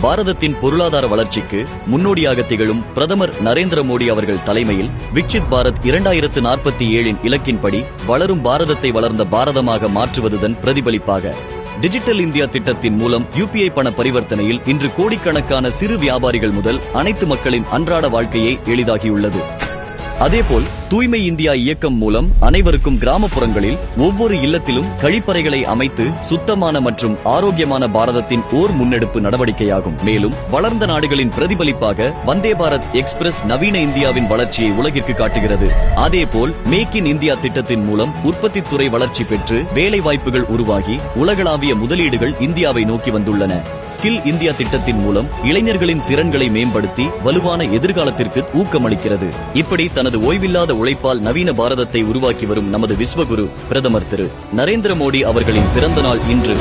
பாரதத்தின் பொருளாதார வளர்ச்சிக்கு முன்னோடியாக திகழும் பிரதமர் நரேந்திர மோடி அவர்கள் தலைமையில் விக்சித் பாரத் 2047 இலக்கின்படி வளரும் பாரதத்தை வளர்ந்த பாரதமாக மாற்றுவதுடன் பிரதிபலிப்பாக டிஜிட்டல் இந்தியா திட்டத்தின் மூலம் UPI பண பரிவர்த்தனையில் இன்று கோடிக்கணக்கான சிறு வியாபாரிகள் முதல் அனைத்து மக்களின் அன்றாட வாழ்க்கையை எளிதாகியுள்ளது. அதேபோல் தூய்மை இந்தியா இயக்கம் மூலம் அனைவருக்கும் கிராமப்புறங்களில் ஒவ்வொரு இல்லத்திலும் கழிப்பறைகளை அமைத்து சுத்தமான மற்றும் ஆரோக்கியமான பாரதத்தின் ஓர் முன்னெடுப்பு நடவடிக்கையாகும். மேலும் வளர்ந்த நாடுகளின் பிரதிபலிப்பாக வந்தே பாரத் எக்ஸ்பிரஸ் நவீன இந்தியாவின் வளர்ச்சியை உலகிற்கு காட்டுகிறது. அதேபோல் மேக் இன் இந்தியா திட்டத்தின் மூலம் உற்பத்தி துறை வளர்ச்சி பெற்று வேலை வாய்ப்புகள் உருவாகி உலகளாவிய முதலீடுகள் இந்தியாவை நோக்கி வந்துள்ளன. ஸ்கில் இந்தியா திட்டத்தின் மூலம் இளைஞர்களின் திறன்களை மேம்படுத்தி வலுவான எதிர்காலத்திற்கு ஊக்கமளிக்கிறது. இப்படி தனது ஓய்வில்லாத உழைப்பால் நவீன பாரதத்தை உருவாக்கி வரும் நமது விஸ்வகுரு பிரதமர் திரு நரேந்திர மோடி அவர்களின் பிறந்த நாள் இன்று.